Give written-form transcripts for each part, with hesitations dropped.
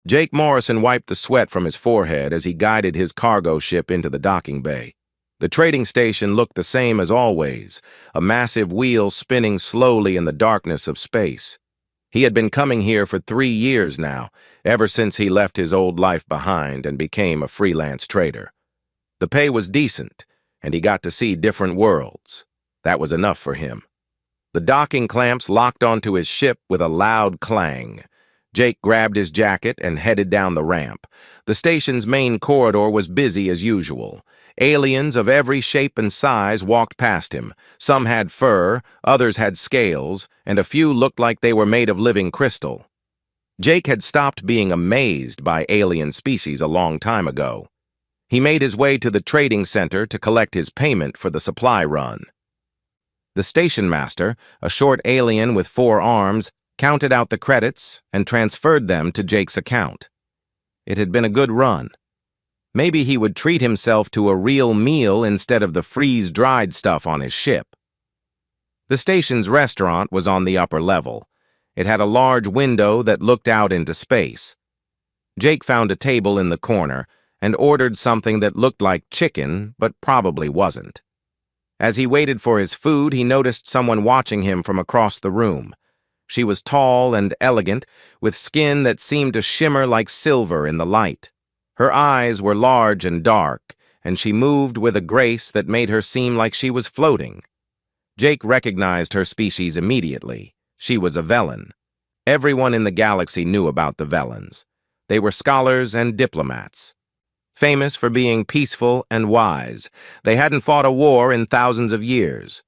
Jake Morrison wiped the sweat from his forehead as he guided his cargo ship into the docking bay. The trading station looked the same as always, a massive wheel spinning slowly in the darkness of space. He had been coming here for 3 years now, ever since he left his old life behind and became a freelance trader. The pay was decent, and he got to see different worlds. That was enough for him. The docking clamps locked onto his ship with a loud clang. Jake grabbed his jacket and headed down the ramp. The station's main corridor was busy as usual. Aliens of every shape and size walked past him. Some had fur, others had scales, and a few looked like they were made of living crystal. Jake had stopped being amazed by alien species a long time ago. He made his way to the trading center to collect his payment for the supply run. The station master, a short alien with 4 arms, counted out the credits and transferred them to Jake's account. It had been a good run. Maybe he would treat himself to a real meal instead of the freeze-dried stuff on his ship. The station's restaurant was on the upper level. It had a large window that looked out into space. Jake found a table in the corner and ordered something that looked like chicken, but probably wasn't. As he waited for his food, he noticed someone watching him from across the room. She was tall and elegant, with skin that seemed to shimmer like silver in the light. Her eyes were large and dark, and she moved with a grace that made her seem like she was floating. Jake recognized her species immediately. She was a Velen. Everyone in the galaxy knew about the Velens. They were scholars and diplomats. Famous for being peaceful and wise, they hadn't fought a war in thousands of years.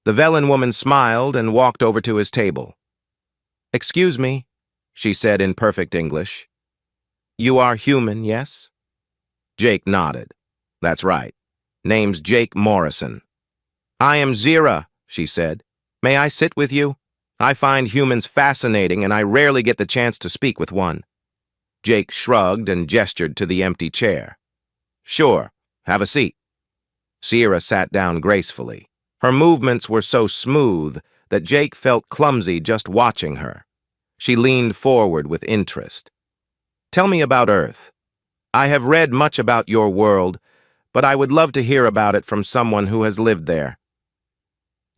The Velen woman smiled and walked over to his table. "Excuse me," she said in perfect English. "You are human, yes?" Jake nodded. "That's right. Name's Jake Morrison." "I am Zira," she said. "May I sit with you? I find humans fascinating, and I rarely get the chance to speak with one." Jake shrugged and gestured to the empty chair. "Sure, have a seat." Zira sat down gracefully. Her movements were so smooth that Jake felt clumsy just watching her. She leaned forward with interest. "Tell me about Earth. I have read much about your world, but I would love to hear about it from someone who has lived there."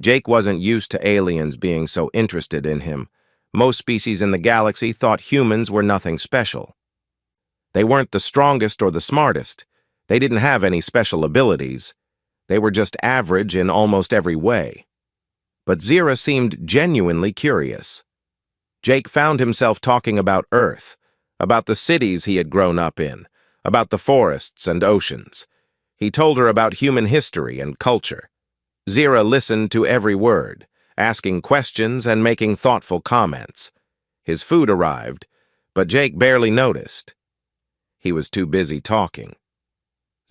Jake wasn't used to aliens being so interested in him. Most species in the galaxy thought humans were nothing special. They weren't the strongest or the smartest. They didn't have any special abilities. They were just average in almost every way. But Zira seemed genuinely curious. Jake found himself talking about Earth, about the cities he had grown up in, about the forests and oceans. He told her about human history and culture. Zira listened to every word, asking questions and making thoughtful comments. His food arrived, but Jake barely noticed. He was too busy talking.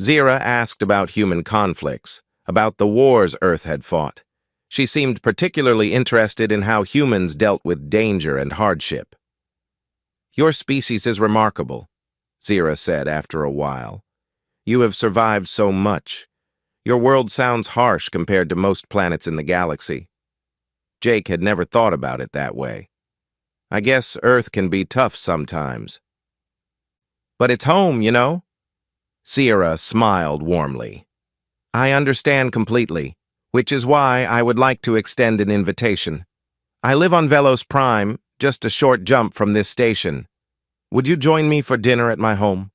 Zira asked about human conflicts, about the wars Earth had fought. She seemed particularly interested in how humans dealt with danger and hardship. "Your species is remarkable," Zira said after a while. "You have survived so much. Your world sounds harsh compared to most planets in the galaxy." Jake had never thought about it that way. "I guess Earth can be tough sometimes." "But it's home, you know?" Zira smiled warmly. "I understand completely, which is why I would like to extend an invitation. I live on Velos Prime, just a short jump from this station. Would you join me for dinner at my home?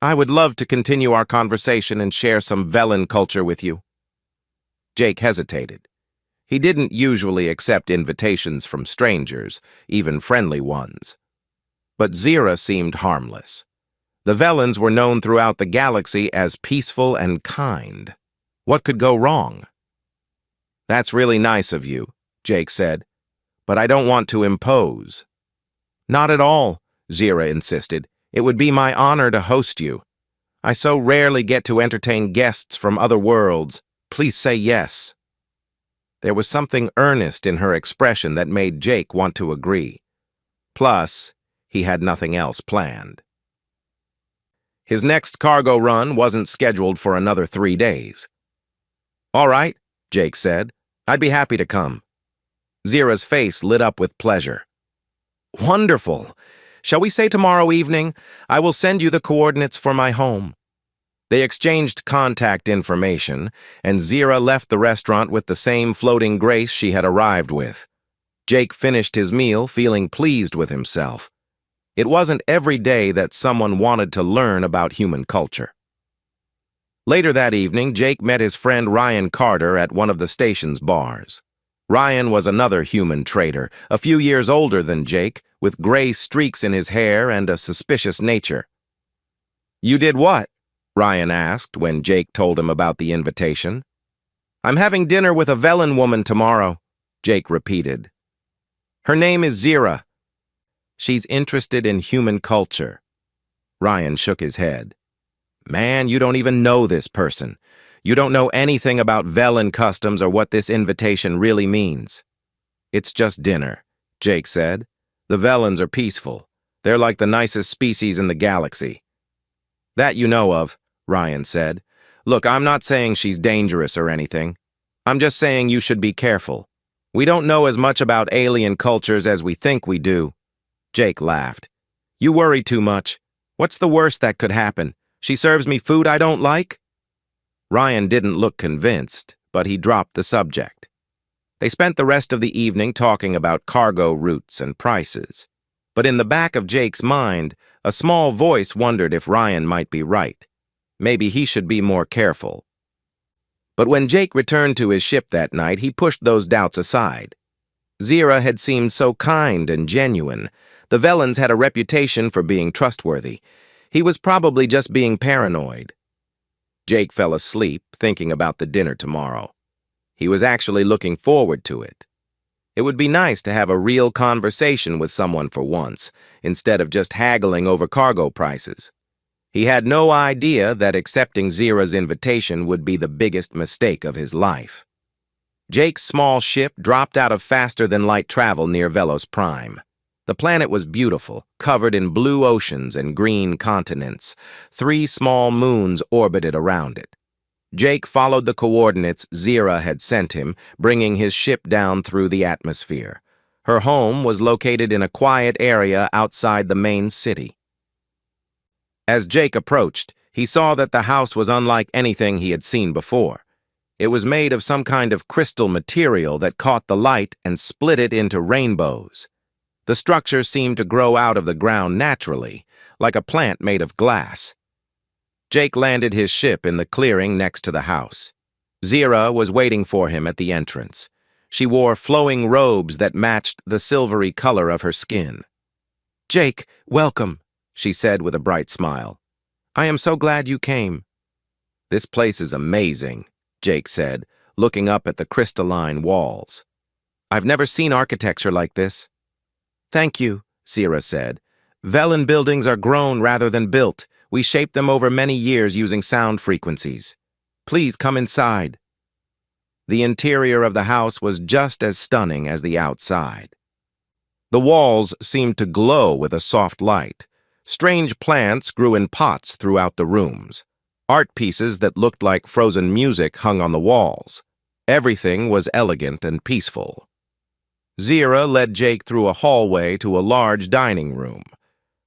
I would love to continue our conversation and share some Velen culture with you." Jake hesitated. He didn't usually accept invitations from strangers, even friendly ones. But Zira seemed harmless. The Velens were known throughout the galaxy as peaceful and kind. What could go wrong? "That's really nice of you," Jake said, "but I don't want to impose." "Not at all," Zira insisted. "It would be my honor to host you. I so rarely get to entertain guests from other worlds. Please say yes." There was something earnest in her expression that made Jake want to agree. Plus, he had nothing else planned. His next cargo run wasn't scheduled for another 3 days. "All right," Jake said. "I'd be happy to come." Zira's face lit up with pleasure. "Wonderful! Shall we say tomorrow evening? I will send you the coordinates for my home." They exchanged contact information, and Zira left the restaurant with the same floating grace she had arrived with. Jake finished his meal feeling pleased with himself. It wasn't every day that someone wanted to learn about human culture. Later that evening, Jake met his friend Ryan Carter at one of the station's bars. Ryan was another human trader, a few years older than Jake, with gray streaks in his hair and a suspicious nature. "You did what?" Ryan asked when Jake told him about the invitation. "I'm having dinner with a Velen woman tomorrow," Jake repeated. "Her name is Zira. She's interested in human culture." Ryan shook his head. "Man, you don't even know this person. You don't know anything about Velen customs or what this invitation really means." "It's just dinner," Jake said. "The Velens are peaceful. They're like the nicest species in the galaxy." "That you know of," Ryan said. "Look, I'm not saying she's dangerous or anything. I'm just saying you should be careful. We don't know as much about alien cultures as we think we do." Jake laughed. "You worry too much. What's the worst that could happen? She serves me food I don't like?" Ryan didn't look convinced, but he dropped the subject. They spent the rest of the evening talking about cargo routes and prices. But in the back of Jake's mind, a small voice wondered if Ryan might be right. Maybe he should be more careful. But when Jake returned to his ship that night, he pushed those doubts aside. Zira had seemed so kind and genuine. The Velens had a reputation for being trustworthy. He was probably just being paranoid. Jake fell asleep, thinking about the dinner tomorrow. He was actually looking forward to it. It would be nice to have a real conversation with someone for once, instead of just haggling over cargo prices. He had no idea that accepting Zira's invitation would be the biggest mistake of his life. Jake's small ship dropped out of faster-than-light travel near Velos Prime. The planet was beautiful, covered in blue oceans and green continents. 3 small moons orbited around it. Jake followed the coordinates Zira had sent him, bringing his ship down through the atmosphere. Her home was located in a quiet area outside the main city. As Jake approached, he saw that the house was unlike anything he had seen before. It was made of some kind of crystal material that caught the light and split it into rainbows. The structure seemed to grow out of the ground naturally, like a plant made of glass. Jake landed his ship in the clearing next to the house. Zira was waiting for him at the entrance. She wore flowing robes that matched the silvery color of her skin. "Jake, welcome," she said with a bright smile. "I am so glad you came." "This place is amazing," Jake said, looking up at the crystalline walls. "I've never seen architecture like this." "Thank you," Zira said. "Velen buildings are grown rather than built. We shaped them over many years using sound frequencies. Please come inside." The interior of the house was just as stunning as the outside. The walls seemed to glow with a soft light. Strange plants grew in pots throughout the rooms. Art pieces that looked like frozen music hung on the walls. Everything was elegant and peaceful. Zira led Jake through a hallway to a large dining room.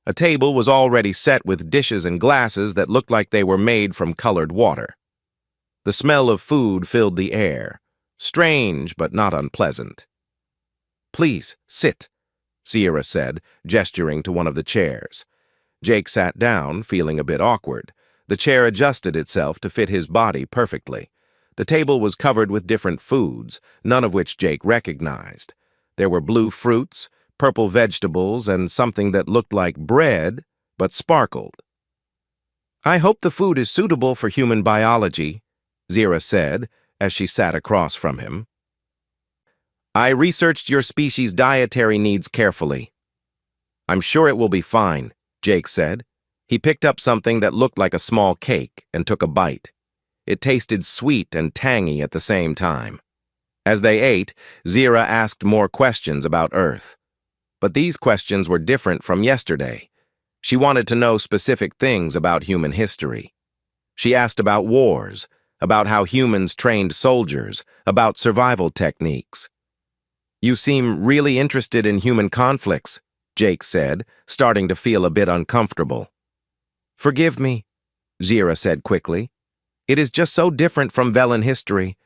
A table was already set with dishes and glasses that looked like they were made from colored water. The smell of food filled the air, strange but not unpleasant. "Please, sit," Zira said, gesturing to one of the chairs. Jake sat down, feeling a bit awkward. The chair adjusted itself to fit his body perfectly. The table was covered with different foods, none of which Jake recognized. There were blue fruits, purple vegetables, and something that looked like bread, but sparkled. "I hope the food is suitable for human biology," Zira said, as she sat across from him. "I researched your species' dietary needs carefully." "I'm sure it will be fine," Jake said. He picked up something that looked like a small cake and took a bite. It tasted sweet and tangy at the same time. As they ate, Zira asked more questions about Earth. But these questions were different from yesterday. She wanted to know specific things about human history. She asked about wars, about how humans trained soldiers, about survival techniques. "You seem really interested in human conflicts," Jake said, starting to feel a bit uncomfortable. Forgive me, Zira said quickly. It is just so different from Velen history.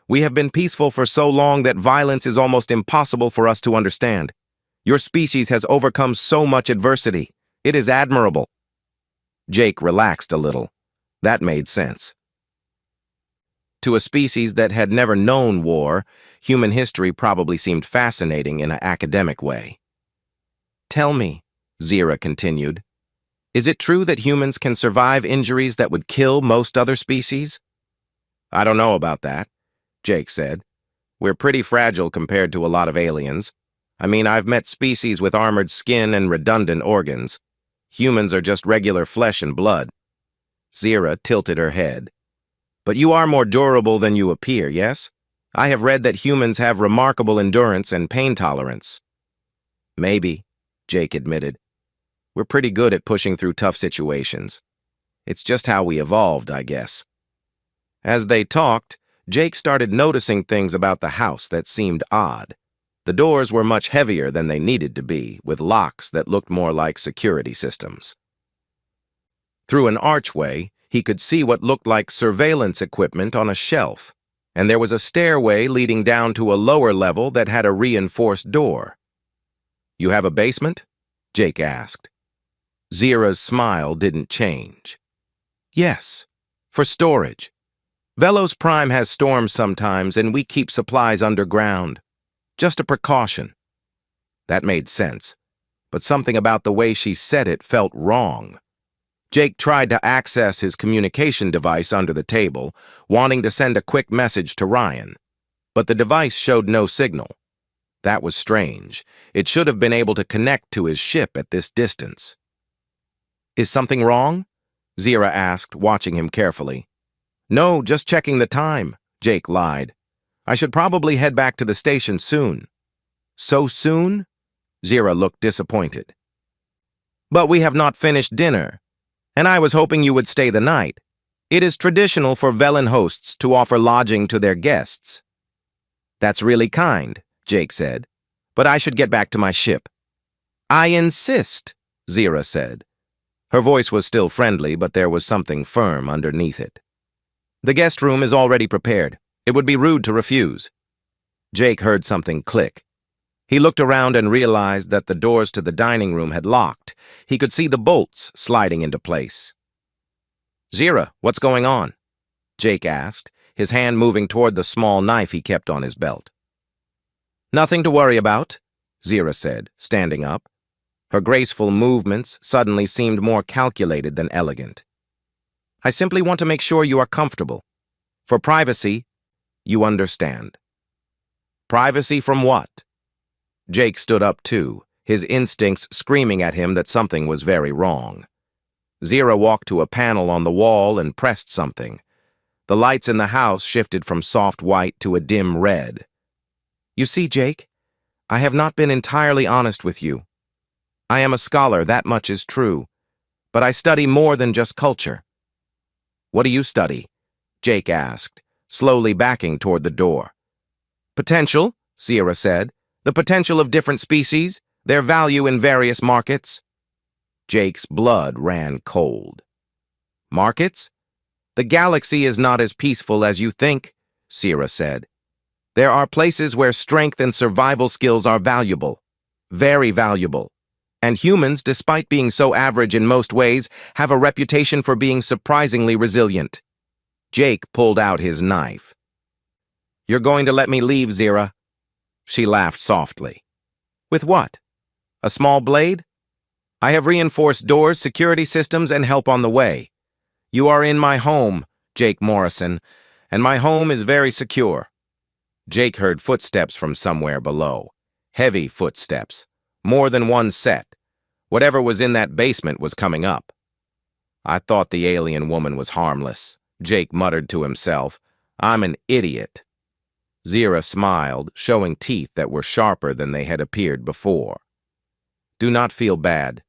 We have been peaceful for so long that violence is almost impossible for us to understand. Your species has overcome so much adversity. It is admirable. Jake relaxed a little. That made sense. To a species that had never known war, human history probably seemed fascinating in an academic way. Tell me, Zira continued, is it true that humans can survive injuries that would kill most other species? I don't know about that, Jake said. We're pretty fragile compared to a lot of aliens. I mean, I've met species with armored skin and redundant organs. Humans are just regular flesh and blood. Zira tilted her head. But you are more durable than you appear, yes? I have read that humans have remarkable endurance and pain tolerance. Maybe, Jake admitted. We're pretty good at pushing through tough situations. It's just how we evolved, I guess. As they talked, Jake started noticing things about the house that seemed odd. The doors were much heavier than they needed to be, with locks that looked more like security systems. Through an archway, he could see what looked like surveillance equipment on a shelf, and there was a stairway leading down to a lower level that had a reinforced door. You have a basement? Jake asked. Zira's smile didn't change. Yes, for storage. Velos Prime has storms sometimes, and we keep supplies underground. Just a precaution. That made sense, but something about the way she said it felt wrong. Jake tried to access his communication device under the table, wanting to send a quick message to Ryan, but the device showed no signal. That was strange. It should have been able to connect to his ship at this distance. Is something wrong? Zira asked, watching him carefully. No, just checking the time, Jake lied. I should probably head back to the station soon. So soon? Zira looked disappointed. But we have not finished dinner, and I was hoping you would stay the night. It is traditional for Velen hosts to offer lodging to their guests. That's really kind, Jake said, but I should get back to my ship. I insist, Zira said. Her voice was still friendly, but there was something firm underneath it. The guest room is already prepared. It would be rude to refuse. Jake heard something click. He looked around and realized that the doors to the dining room had locked. He could see the bolts sliding into place. Zira, what's going on? Jake asked, his hand moving toward the small knife he kept on his belt. Nothing to worry about, Zira said, standing up. Her graceful movements suddenly seemed more calculated than elegant. I simply want to make sure you are comfortable. For privacy, you understand. Privacy from what? Jake stood up too, his instincts screaming at him that something was very wrong. Zira walked to a panel on the wall and pressed something. The lights in the house shifted from soft white to a dim red. You see, Jake, I have not been entirely honest with you. I am a scholar, that much is true, but I study more than just culture. What do you study? Jake asked, slowly backing toward the door. Potential, Zira said. The potential of different species, their value in various markets. Jake's blood ran cold. Markets? The galaxy is not as peaceful as you think, Zira said. There are places where strength and survival skills are valuable, very valuable. And humans, despite being so average in most ways, have a reputation for being surprisingly resilient. Jake pulled out his knife. You're going to let me leave, Zira? She laughed softly. With what? A small blade? I have reinforced doors, security systems, and help on the way. You are in my home, Jake Morrison, and my home is very secure. Jake heard footsteps from somewhere below. Heavy footsteps. More than one set. Whatever was in that basement was coming up. I thought the alien woman was harmless, Jake muttered to himself. I'm an idiot. Zira smiled, showing teeth that were sharper than they had appeared before. Do not feel bad.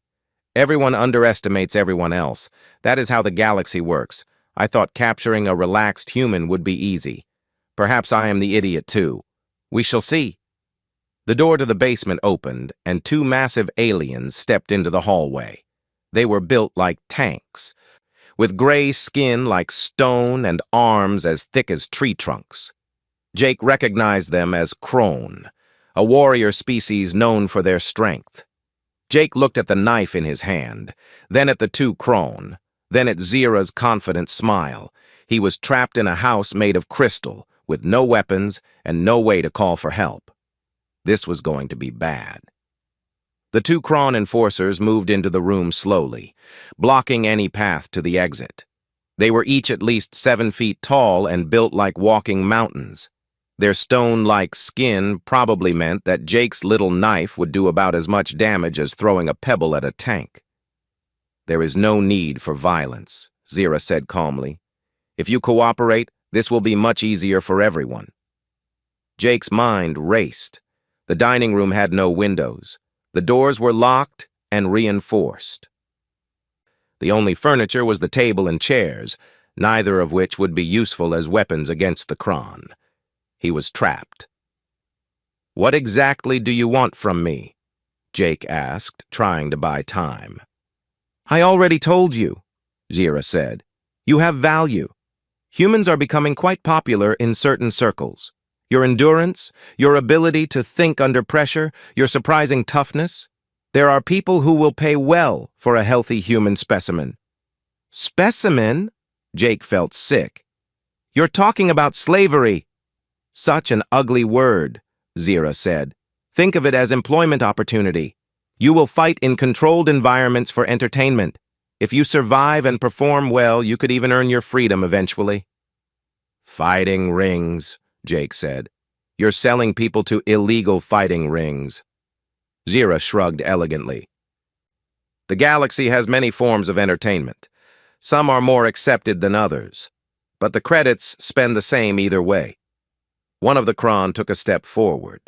Everyone underestimates everyone else. That is how the galaxy works. I thought capturing a relaxed human would be easy. Perhaps I am the idiot too. We shall see. The door to the basement opened, and two massive aliens stepped into the hallway. They were built like tanks, with gray skin like stone and arms as thick as tree trunks. Jake recognized them as crone, a warrior species known for their strength. Jake looked at the knife in his hand, then at the two crone, then at Zira's confident smile. He was trapped in a house made of crystal, with no weapons and no way to call for help. This was going to be bad. The two Kron enforcers moved into the room slowly, blocking any path to the exit. They were each at least 7 feet tall and built like walking mountains. Their stone-like skin probably meant that Jake's little knife would do about as much damage as throwing a pebble at a tank. "There is no need for violence," Zira said calmly. "If you cooperate, this will be much easier for everyone." Jake's mind raced. The dining room had no windows. The doors were locked and reinforced. The only furniture was the table and chairs, neither of which would be useful as weapons against the Kron. He was trapped. "What exactly do you want from me?" Jake asked, trying to buy time. "I already told you," Zira said. "You have value. Humans are becoming quite popular in certain circles. Your endurance, your ability to think under pressure, your surprising toughness. There are people who will pay well for a healthy human specimen." "Specimen?" Jake felt sick. "You're talking about slavery." "Such an ugly word," Zira said. "Think of it as employment opportunity. You will fight in controlled environments for entertainment. If you survive and perform well, you could even earn your freedom eventually." "Fighting rings," Jake said. "You're selling people to illegal fighting rings." Zira shrugged elegantly. "The galaxy has many forms of entertainment. Some are more accepted than others, but the credits spend the same either way." One of the Kron took a step forward.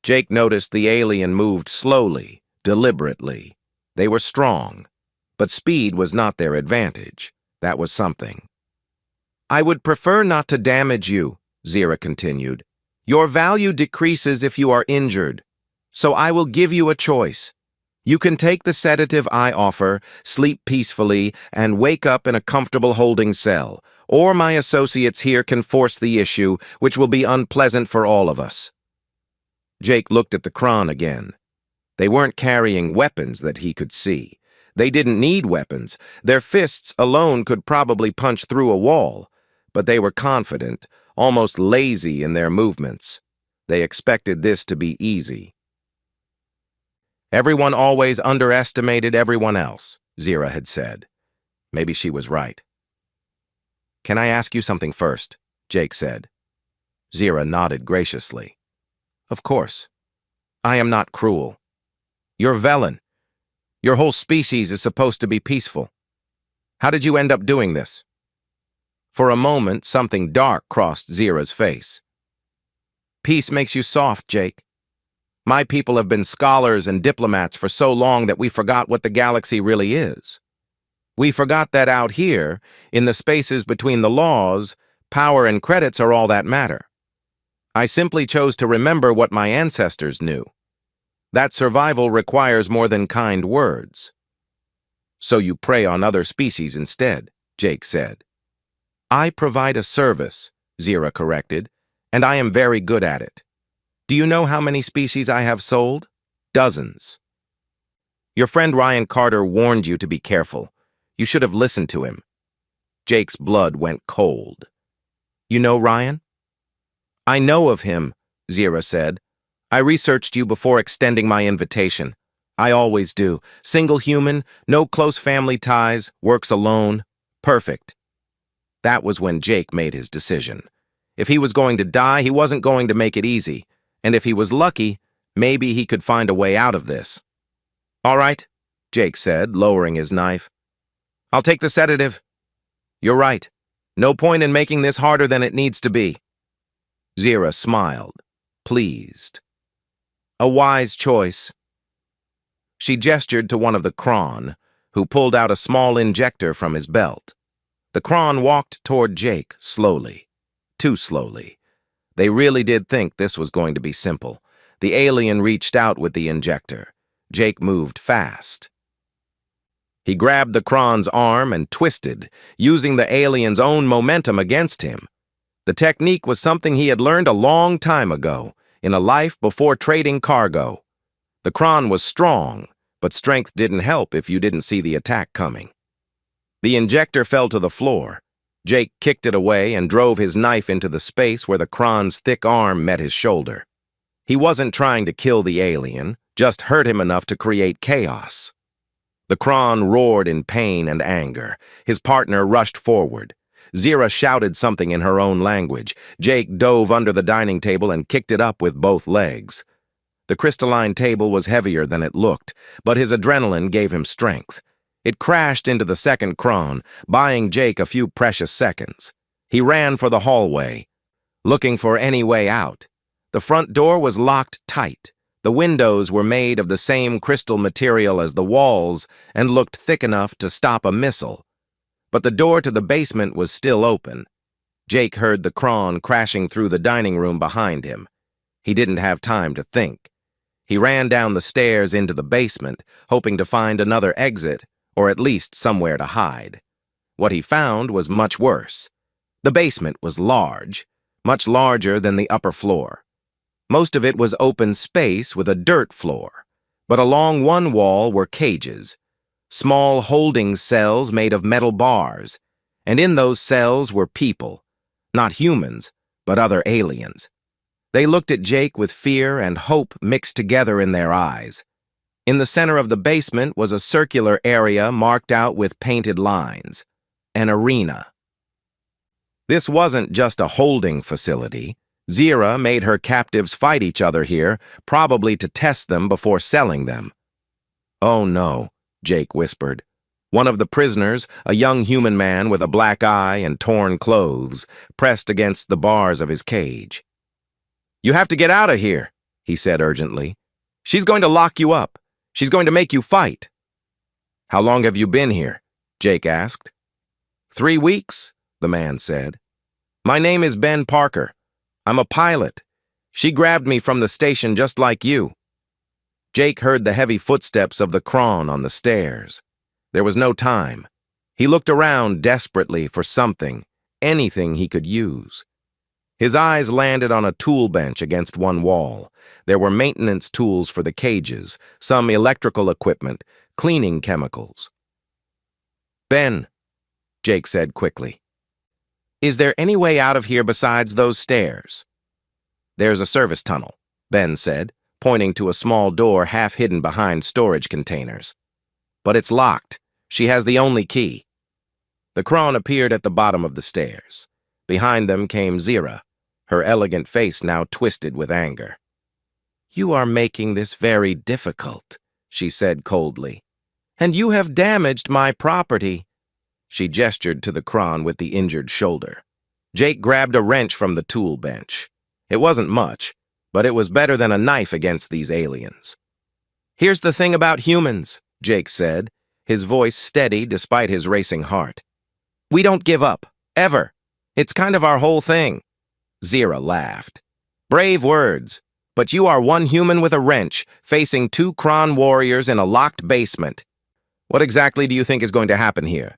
Jake noticed the alien moved slowly, deliberately. They were strong, but speed was not their advantage. That was something. "I would prefer not to damage you," Zira continued. "Your value decreases if you are injured, so I will give you a choice. You can take the sedative I offer, sleep peacefully, and wake up in a comfortable holding cell, or my associates here can force the issue, which will be unpleasant for all of us." Jake looked at the Kron again. They weren't carrying weapons that he could see. They didn't need weapons. Their fists alone could probably punch through a wall, but they were confident, almost lazy in their movements. They expected this to be easy. "Everyone always underestimated everyone else," Zira had said. Maybe she was right. "Can I ask you something first?" Jake said. Zira nodded graciously. "Of course. I am not cruel. You're Velen. Your whole species is supposed to be peaceful. How did you end up doing this?" For a moment, something dark crossed Zira's face. "Peace makes you soft, Jake. My people have been scholars and diplomats for so long that we forgot what the galaxy really is. We forgot that out here, in the spaces between the laws, power and credits are all that matter. I simply chose to remember what my ancestors knew. That survival requires more than kind words." "So you prey on other species instead," Jake said. "I provide a service," Zira corrected, "and I am very good at it. Do you know how many species I have sold? Dozens. Your friend Ryan Carter warned you to be careful. You should have listened to him." Jake's blood went cold. "You know Ryan?" "I know of him," Zira said. "I researched you before extending my invitation. I always do. Single human, no close family ties, works alone. Perfect." That was when Jake made his decision. If he was going to die, he wasn't going to make it easy. And if he was lucky, maybe he could find a way out of this. "All right," Jake said, lowering his knife. "I'll take the sedative." "You're right. No point in making this harder than it needs to be." Zira smiled, pleased. "A wise choice." She gestured to one of the Kron, who pulled out a small injector from his belt. The Kron walked toward Jake, slowly. Too slowly. They really did think this was going to be simple. The alien reached out with the injector. Jake moved fast. He grabbed the Kron's arm and twisted, using the alien's own momentum against him. The technique was something he had learned a long time ago, in a life before trading cargo. The Kron was strong, but strength didn't help if you didn't see the attack coming. The injector fell to the floor. Jake kicked it away and drove his knife into the space where the Kron's thick arm met his shoulder. He wasn't trying to kill the alien, just hurt him enough to create chaos. The Kron roared in pain and anger. His partner rushed forward. Zira shouted something in her own language. Jake dove under the dining table and kicked it up with both legs. The crystalline table was heavier than it looked, but his adrenaline gave him strength. It crashed into the second Kron, buying Jake a few precious seconds. He ran for the hallway, looking for any way out. The front door was locked tight. The windows were made of the same crystal material as the walls and looked thick enough to stop a missile. But the door to the basement was still open. Jake heard the Kron crashing through the dining room behind him. He didn't have time to think. He ran down the stairs into the basement, hoping to find another exit, or at least somewhere to hide. What he found was much worse. The basement was large, much larger than the upper floor. Most of it was open space with a dirt floor, but along one wall were cages, small holding cells made of metal bars, and in those cells were people, not humans, but other aliens. They looked at Jake with fear and hope mixed together in their eyes. In the center of the basement was a circular area marked out with painted lines, an arena. This wasn't just a holding facility. Zira made her captives fight each other here, probably to test them before selling them. "Oh no," Jake whispered. One of the prisoners, a young human man with a black eye and torn clothes, pressed against the bars of his cage. "You have to get out of here," he said urgently. "She's going to lock you up. She's going to make you fight." "How long have you been here?" Jake asked. 3 weeks, the man said. "My name is Ben Parker. I'm a pilot. She grabbed me from the station just like you." Jake heard the heavy footsteps of the Kron on the stairs. There was no time. He looked around desperately for something, anything he could use. His eyes landed on a tool bench against one wall. There were maintenance tools for the cages, some electrical equipment, cleaning chemicals. "Ben," Jake said quickly, "is there any way out of here besides those stairs?" "There's a service tunnel," Ben said, pointing to a small door half hidden behind storage containers. "But it's locked. She has the only key." The Kron appeared at the bottom of the stairs. Behind them came Zira, her elegant face now twisted with anger. "You are making this very difficult," she said coldly. "And you have damaged my property." She gestured to the Kron with the injured shoulder. Jake grabbed a wrench from the tool bench. It wasn't much, but it was better than a knife against these aliens. "Here's the thing about humans," Jake said, his voice steady despite his racing heart. "We don't give up, ever. It's kind of our whole thing." Zira laughed. "Brave words, but you are one human with a wrench, facing 2 Kron warriors in a locked basement. What exactly do you think is going to happen here?"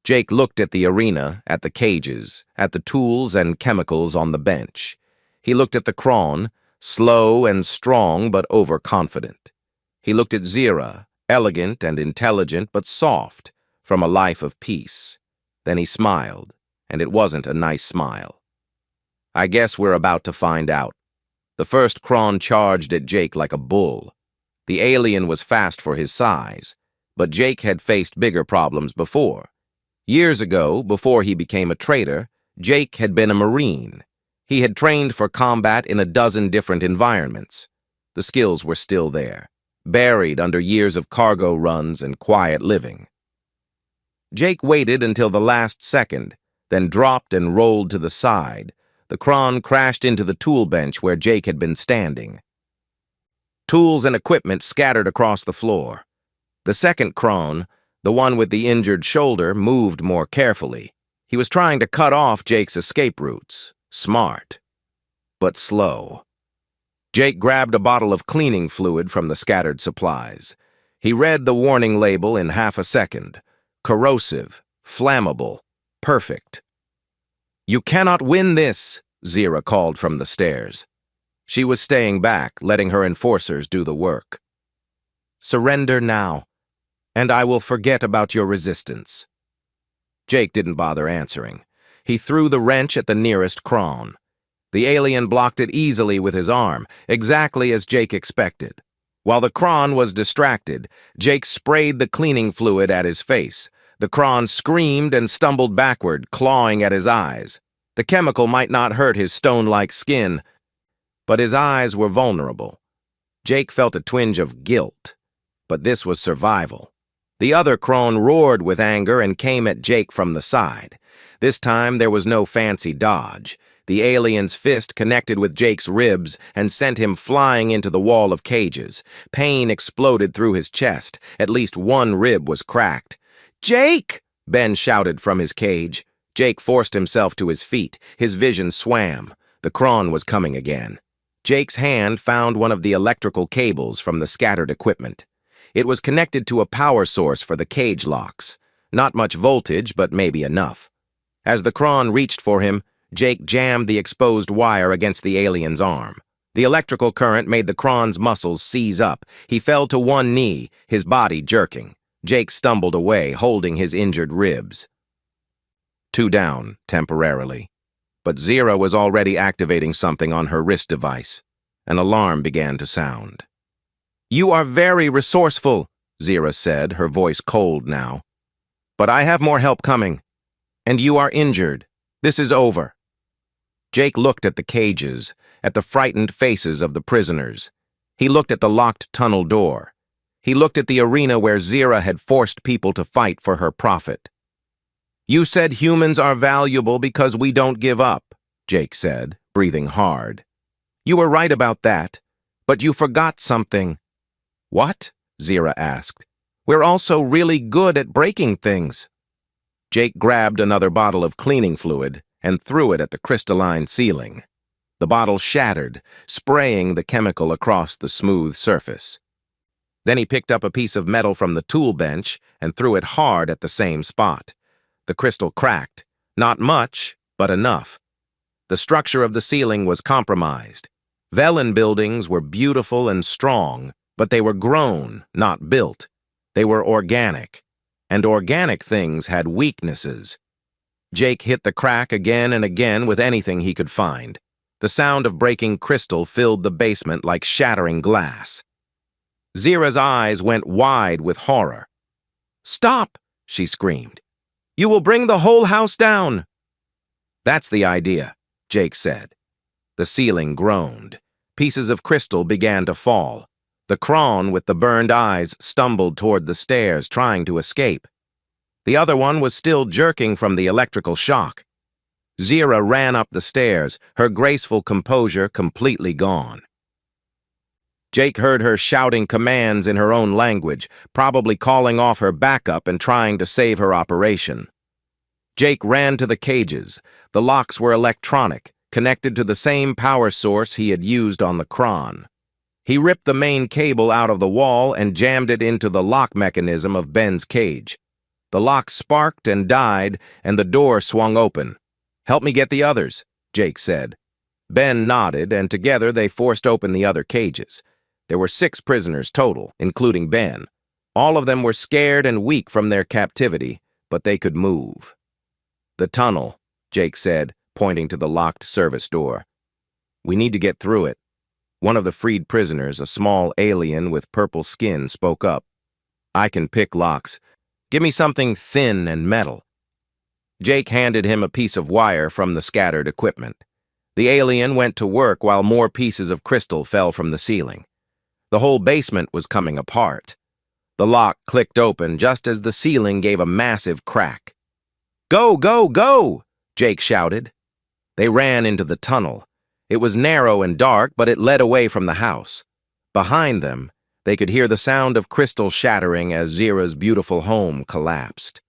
Jake looked at the arena, at the cages, at the tools and chemicals on the bench. He looked at the Kron, slow and strong but overconfident. He looked at Zira, elegant and intelligent but soft, from a life of peace. Then he smiled, and it wasn't a nice smile. "I guess we're about to find out." The first Kron charged at Jake like a bull. The alien was fast for his size, but Jake had faced bigger problems before. Years ago, before he became a trader, Jake had been a Marine. He had trained for combat in a dozen different environments. The skills were still there, buried under years of cargo runs and quiet living. Jake waited until the last second, then dropped and rolled to the side. The Kron crashed into the tool bench where Jake had been standing. Tools and equipment scattered across the floor. The second Kron, the one with the injured shoulder, moved more carefully. He was trying to cut off Jake's escape routes. Smart, but slow. Jake grabbed a bottle of cleaning fluid from the scattered supplies. He read the warning label in half a second. Corrosive, flammable, perfect. "You cannot win this," Zira called from the stairs. She was staying back, letting her enforcers do the work. "Surrender now, and I will forget about your resistance." Jake didn't bother answering. He threw the wrench at the nearest Kron. The alien blocked it easily with his arm, exactly as Jake expected. While the Kron was distracted, Jake sprayed the cleaning fluid at his face. The Kron screamed and stumbled backward, clawing at his eyes. The chemical might not hurt his stone-like skin, but his eyes were vulnerable. Jake felt a twinge of guilt, but this was survival. The other Kron roared with anger and came at Jake from the side. This time there was no fancy dodge. The alien's fist connected with Jake's ribs and sent him flying into the wall of cages. Pain exploded through his chest. At least one rib was cracked. "Jake!" Ben shouted from his cage. Jake forced himself to his feet. His vision swam. The Kron was coming again. Jake's hand found one of the electrical cables from the scattered equipment. It was connected to a power source for the cage locks. Not much voltage, but maybe enough. As the Kron reached for him, Jake jammed the exposed wire against the alien's arm. The electrical current made the Kron's muscles seize up. He fell to one knee, his body jerking. Jake stumbled away, holding his injured ribs. 2 down, temporarily. But Zira was already activating something on her wrist device. An alarm began to sound. "You are very resourceful," Zira said, her voice cold now. "But I have more help coming. And you are injured. This is over." Jake looked at the cages, at the frightened faces of the prisoners. He looked at the locked tunnel door. He looked at the arena where Zira had forced people to fight for her profit. "You said humans are valuable because we don't give up," Jake said, breathing hard. "You were right about that, but you forgot something." "What?" Zira asked. "We're also really good at breaking things." Jake grabbed another bottle of cleaning fluid and threw it at the crystalline ceiling. The bottle shattered, spraying the chemical across the smooth surface. Then he picked up a piece of metal from the tool bench and threw it hard at the same spot. The crystal cracked. Not much, but enough. The structure of the ceiling was compromised. Velen buildings were beautiful and strong, but they were grown, not built. They were organic, and organic things had weaknesses. Jake hit the crack again and again with anything he could find. The sound of breaking crystal filled the basement like shattering glass. Zira's eyes went wide with horror. "Stop!" she screamed. "You will bring the whole house down." "That's the idea," Jake said. The ceiling groaned. Pieces of crystal began to fall. The Kron with the burned eyes stumbled toward the stairs, trying to escape. The other one was still jerking from the electrical shock. Zira ran up the stairs, her graceful composure completely gone. Jake heard her shouting commands in her own language, probably calling off her backup and trying to save her operation. Jake ran to the cages. The locks were electronic, connected to the same power source he had used on the Kron. He ripped the main cable out of the wall and jammed it into the lock mechanism of Ben's cage. The lock sparked and died, and the door swung open. "Help me get the others," Jake said. Ben nodded, and together they forced open the other cages. There were 6 prisoners total, including Ben. All of them were scared and weak from their captivity, but they could move. "The tunnel," Jake said, pointing to the locked service door. "We need to get through it." One of the freed prisoners, a small alien with purple skin, spoke up. "I can pick locks. Give me something thin and metal." Jake handed him a piece of wire from the scattered equipment. The alien went to work while more pieces of crystal fell from the ceiling. The whole basement was coming apart. The lock clicked open just as the ceiling gave a massive crack. "Go, go, go!" Jake shouted. They ran into the tunnel. It was narrow and dark, but it led away from the house. Behind them, they could hear the sound of crystal shattering as Zira's beautiful home collapsed.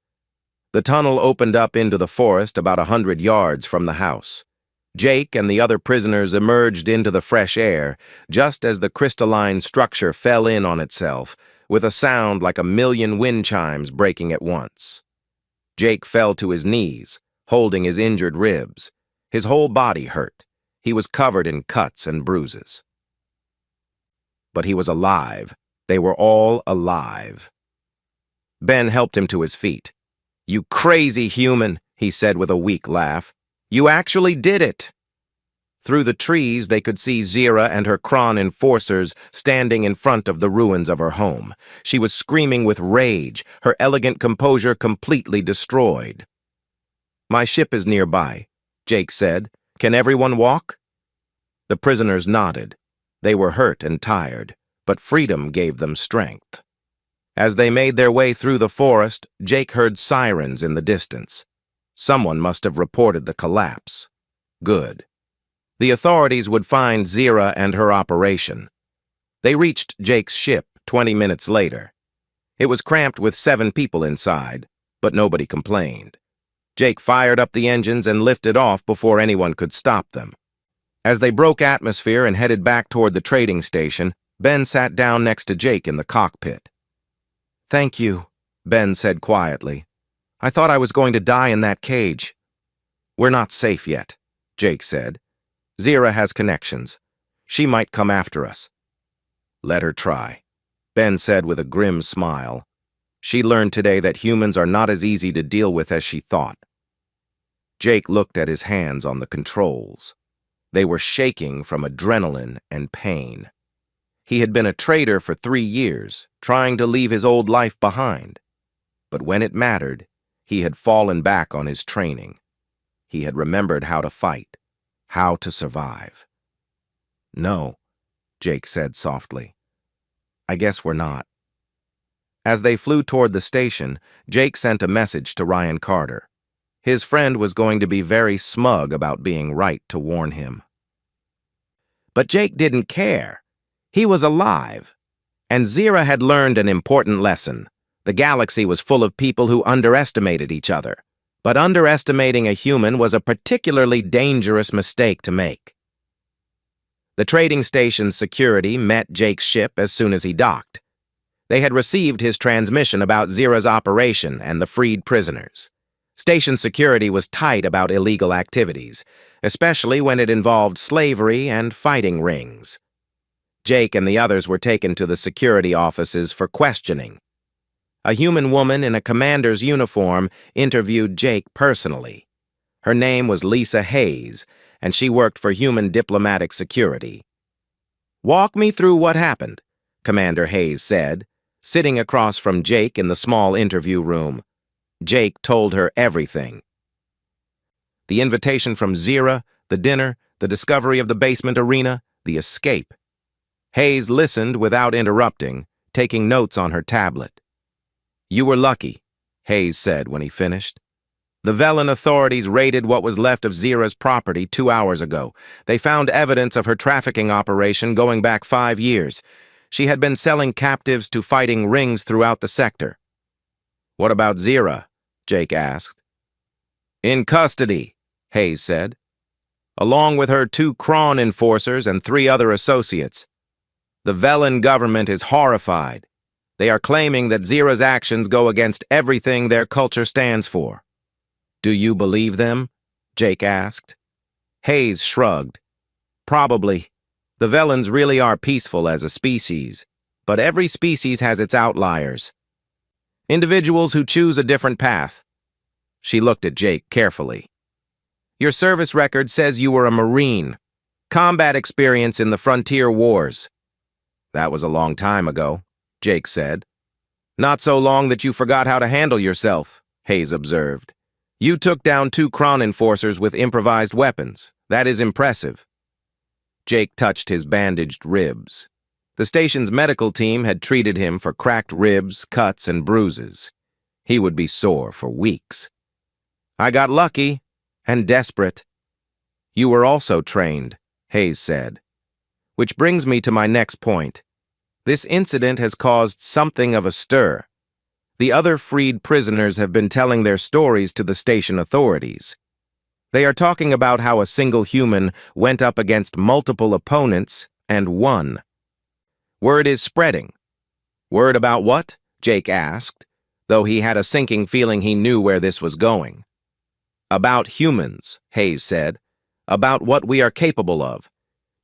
The tunnel opened up into the forest about 100 yards from the house. Jake and the other prisoners emerged into the fresh air just as the crystalline structure fell in on itself, with a sound like a million wind chimes breaking at once. Jake fell to his knees, holding his injured ribs. His whole body hurt. He was covered in cuts and bruises. But he was alive. They were all alive. Ben helped him to his feet. "You crazy human," he said with a weak laugh. "You actually did it." Through the trees, they could see Zira and her Kron enforcers standing in front of the ruins of her home. She was screaming with rage, her elegant composure completely destroyed. "My ship is nearby," Jake said. "Can everyone walk?" The prisoners nodded. They were hurt and tired, but freedom gave them strength. As they made their way through the forest, Jake heard sirens in the distance. Someone must have reported the collapse. Good. The authorities would find Zira and her operation. They reached Jake's ship 20 minutes later. It was cramped with 7 people inside, but nobody complained. Jake fired up the engines and lifted off before anyone could stop them. As they broke atmosphere and headed back toward the trading station, Ben sat down next to Jake in the cockpit. "Thank you," Ben said quietly. "I thought I was going to die in that cage." "We're not safe yet," Jake said. "Zira has connections. She might come after us." "Let her try," Ben said with a grim smile. She learned today that humans are not as easy to deal with as she thought. Jake looked at his hands on the controls. They were shaking from adrenaline and pain. He had been a trader for 3 years, trying to leave his old life behind. But when it mattered, he had fallen back on his training. He had remembered how to fight, how to survive. "No," Jake said softly. "I guess we're not." As they flew toward the station, Jake sent a message to Ryan Carter. His friend was going to be very smug about being right to warn him. But Jake didn't care. He was alive. And Zira had learned an important lesson. The galaxy was full of people who underestimated each other. But underestimating a human was a particularly dangerous mistake to make. The trading station's security met Jake's ship as soon as he docked. They had received his transmission about Zira's operation and the freed prisoners. Station security was tight about illegal activities, especially when it involved slavery and fighting rings. Jake and the others were taken to the security offices for questioning. A human woman in a commander's uniform interviewed Jake personally. Her name was Lisa Hayes, and she worked for Human Diplomatic Security. "Walk me through what happened," Commander Hayes said, sitting across from Jake in the small interview room. Jake told her everything. The invitation from Zira, the dinner, the discovery of the basement arena, the escape. Hayes listened without interrupting, taking notes on her tablet. "You were lucky," Hayes said when he finished. "The Velen authorities raided what was left of Zira's property 2 hours ago. They found evidence of her trafficking operation going back 5 years. She had been selling captives to fighting rings throughout the sector." "What about Zira?" Jake asked. "In custody," Hayes said, "along with her 2 Kron enforcers and 3 other associates. The Velen government is horrified. They are claiming that Zira's actions go against everything their culture stands for." "Do you believe them?" Jake asked. Hayes shrugged. "Probably. The Velens really are peaceful as a species, but every species has its outliers. Individuals who choose a different path." She looked at Jake carefully. "Your service record says you were a Marine. Combat experience in the frontier wars." "That was a long time ago," Jake said. "Not so long that you forgot how to handle yourself," Hayes observed. "You took down 2 Kron enforcers with improvised weapons. That is impressive." Jake touched his bandaged ribs. The station's medical team had treated him for cracked ribs, cuts, and bruises. He would be sore for weeks. "I got lucky and desperate." "You were also trained," Hayes said. "Which brings me to my next point. This incident has caused something of a stir. The other freed prisoners have been telling their stories to the station authorities. They are talking about how a single human went up against multiple opponents and won. Word is spreading. Word about what? Jake asked, though he had a sinking feeling he knew where this was going. About humans, Hayes said. About what we are capable of.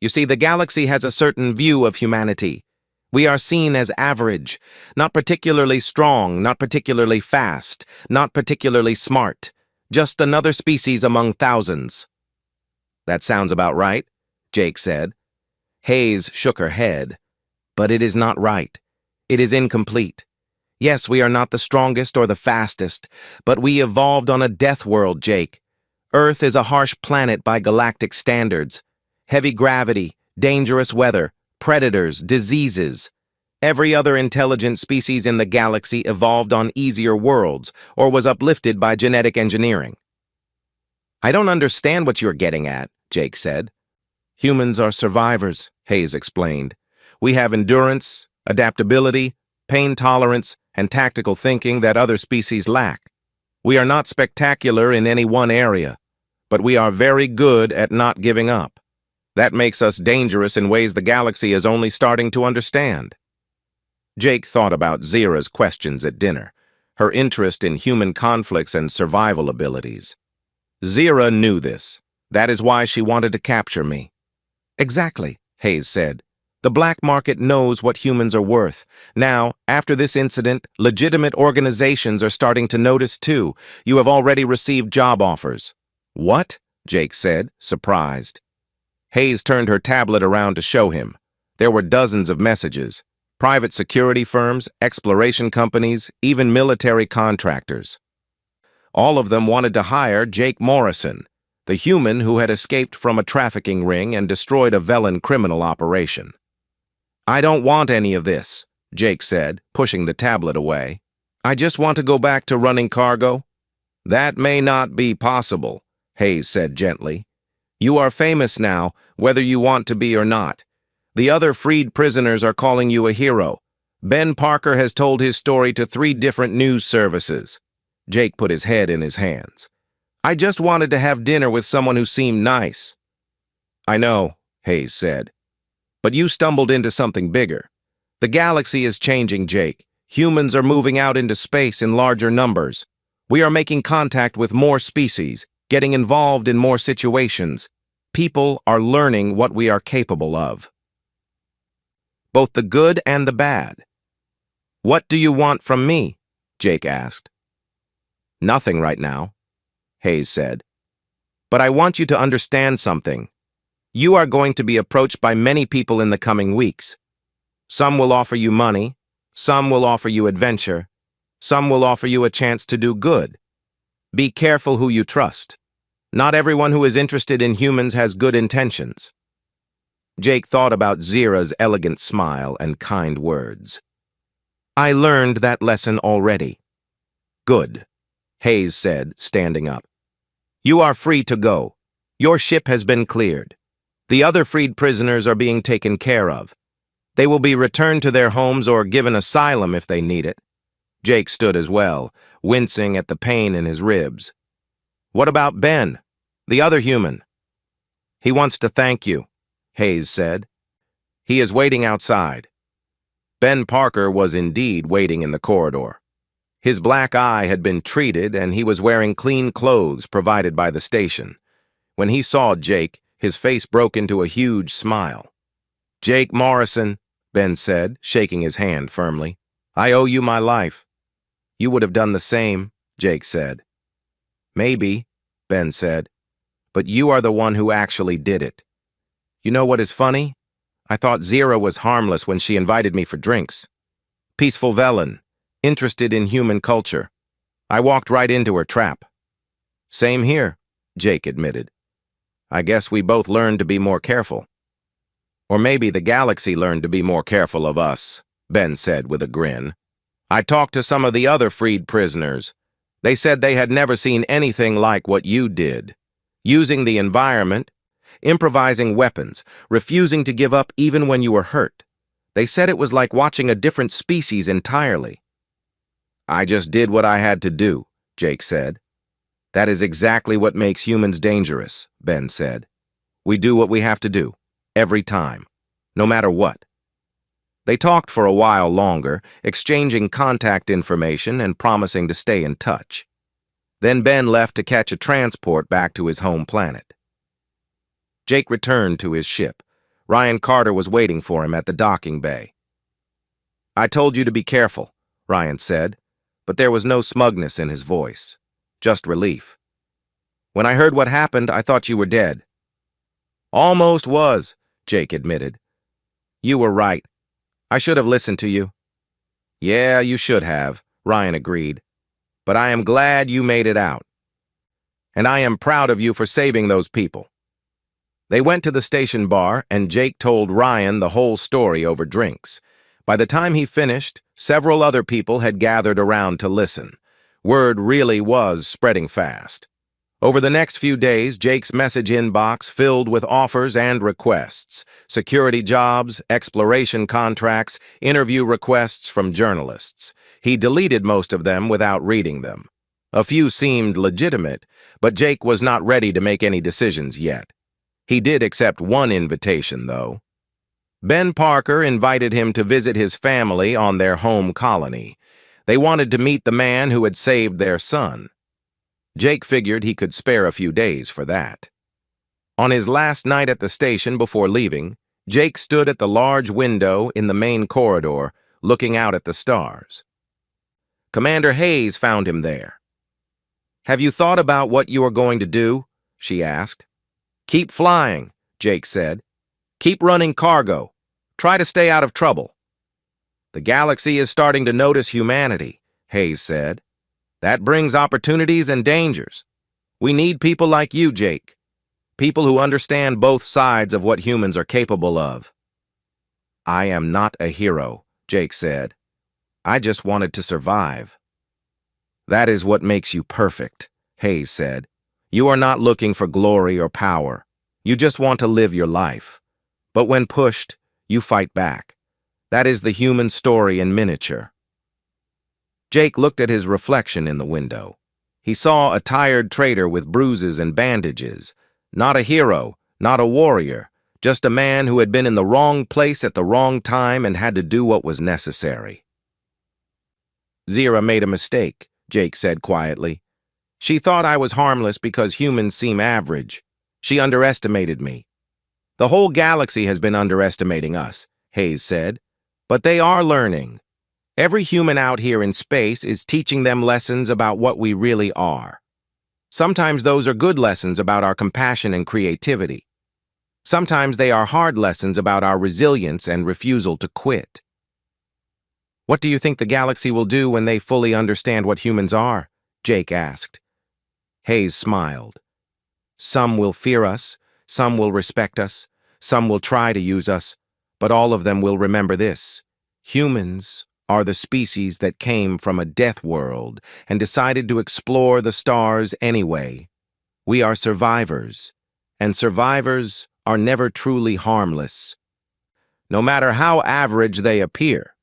You see, the galaxy has a certain view of humanity. We are seen as average, not particularly strong, not particularly fast, not particularly smart, just another species among thousands. That sounds about right, Jake said. Hayes shook her head. But it is not right. It is incomplete. Yes, we are not the strongest or the fastest, but we evolved on a death world, Jake. Earth is a harsh planet by galactic standards. Heavy gravity, dangerous weather, predators, diseases. Every other intelligent species in the galaxy evolved on easier worlds or was uplifted by genetic engineering. I don't understand what you're getting at, Jake said. Humans are survivors, Hayes explained. We have endurance, adaptability, pain tolerance, and tactical thinking that other species lack. We are not spectacular in any one area, but we are very good at not giving up. That makes us dangerous in ways the galaxy is only starting to understand. Jake thought about Zira's questions at dinner, her interest in human conflicts and survival abilities. Zira knew this. That is why she wanted to capture me. Exactly, Hayes said. The black market knows what humans are worth. Now, after this incident, legitimate organizations are starting to notice too. You have already received job offers. What? Jake said, surprised. Hayes turned her tablet around to show him. There were dozens of messages. Private security firms, exploration companies, even military contractors. All of them wanted to hire Jake Morrison, the human who had escaped from a trafficking ring and destroyed a Velen criminal operation. I don't want any of this, Jake said, pushing the tablet away. I just want to go back to running cargo. That may not be possible, Hayes said gently. You are famous now, whether you want to be or not. The other freed prisoners are calling you a hero. Ben Parker has told his story to 3 different news services. Jake put his head in his hands. I just wanted to have dinner with someone who seemed nice. I know, Hayes said. But you stumbled into something bigger. The galaxy is changing, Jake. Humans are moving out into space in larger numbers. We are making contact with more species, getting involved in more situations. People are learning what we are capable of. Both the good and the bad. What do you want from me? Jake asked. Nothing right now, Hayes said. But I want you to understand something. You are going to be approached by many people in the coming weeks. Some will offer you money, some will offer you adventure, some will offer you a chance to do good. Be careful who you trust. Not everyone who is interested in humans has good intentions. Jake thought about Zira's elegant smile and kind words. I learned that lesson already. Good, Hayes said, standing up. You are free to go. Your ship has been cleared. The other freed prisoners are being taken care of. They will be returned to their homes or given asylum if they need it. Jake stood as well, wincing at the pain in his ribs. What about Ben, the other human? He wants to thank you, Hayes said. He is waiting outside. Ben Parker was indeed waiting in the corridor. His black eye had been treated and he was wearing clean clothes provided by the station. When he saw Jake, his face broke into a huge smile. Jake Morrison, Ben said, shaking his hand firmly. I owe you my life. You would have done the same, Jake said. Maybe, Ben said, but you are the one who actually did it. You know what is funny? I thought Zira was harmless when she invited me for drinks. Peaceful Velen, interested in human culture. I walked right into her trap. Same here, Jake admitted. I guess we both learned to be more careful. Or maybe the galaxy learned to be more careful of us, Ben said with a grin. I talked to some of the other freed prisoners. They said they had never seen anything like what you did. Using the environment, improvising weapons, refusing to give up even when you were hurt. They said it was like watching a different species entirely. I just did what I had to do, Jake said. That is exactly what makes humans dangerous, Ben said. We do what we have to do, every time, no matter what. They talked for a while longer, exchanging contact information and promising to stay in touch. Then Ben left to catch a transport back to his home planet. Jake returned to his ship. Ryan Carter was waiting for him at the docking bay. I told you to be careful, Ryan said, but there was no smugness in his voice, just relief. When I heard what happened, I thought you were dead. Almost was, Jake admitted. You were right. I should have listened to you. Yeah, you should have, Ryan agreed. But I am glad you made it out. And I am proud of you for saving those people. They went to the station bar, and Jake told Ryan the whole story over drinks. By the time he finished, several other people had gathered around to listen. Word really was spreading fast. Over the next few days, Jake's message inbox filled with offers and requests, security jobs, exploration contracts, interview requests from journalists. He deleted most of them without reading them. A few seemed legitimate, but Jake was not ready to make any decisions yet. He did accept one invitation, though. Ben Parker invited him to visit his family on their home colony. They wanted to meet the man who had saved their son. Jake figured he could spare a few days for that. On his last night at the station before leaving, Jake stood at the large window in the main corridor, looking out at the stars. Commander Hayes found him there. Have you thought about what you are going to do? She asked. Keep flying, Jake said. Keep running cargo. Try to stay out of trouble. The galaxy is starting to notice humanity, Hayes said. That brings opportunities and dangers. We need people like you, Jake. People who understand both sides of what humans are capable of. I am not a hero, Jake said. I just wanted to survive. That is what makes you perfect, Hayes said. You are not looking for glory or power. You just want to live your life. But when pushed, you fight back. That is the human story in miniature. Jake looked at his reflection in the window. He saw a tired trader with bruises and bandages. Not a hero, not a warrior, just a man who had been in the wrong place at the wrong time and had to do what was necessary. Zira made a mistake, Jake said quietly. She thought I was harmless because humans seem average. She underestimated me. The whole galaxy has been underestimating us, Hayes said. But they are learning. Every human out here in space is teaching them lessons about what we really are. Sometimes those are good lessons about our compassion and creativity. Sometimes they are hard lessons about our resilience and refusal to quit. What do you think the galaxy will do when they fully understand what humans are? Jake asked. Hayes smiled. Some will fear us, some will respect us, some will try to use us, but all of them will remember this. Humans are the species that came from a death world and decided to explore the stars anyway. We are survivors, and survivors are never truly harmless, no matter how average they appear.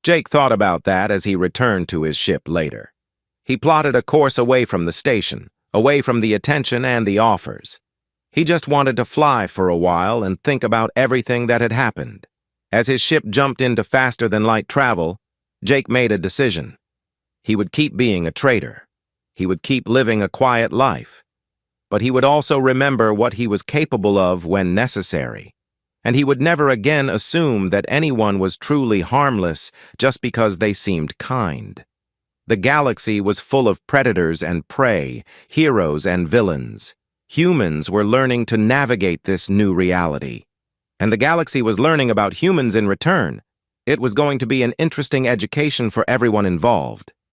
Jake thought about that as he returned to his ship later. He plotted a course away from the station, away from the attention and the offers. He just wanted to fly for a while and think about everything that had happened. As his ship jumped into faster-than-light travel, Jake made a decision. He would keep being a trader. He would keep living a quiet life. But he would also remember what he was capable of when necessary. And he would never again assume that anyone was truly harmless just because they seemed kind. The galaxy was full of predators and prey, heroes and villains. Humans were learning to navigate this new reality. And the galaxy was learning about humans in return. It was going to be an interesting education for everyone involved.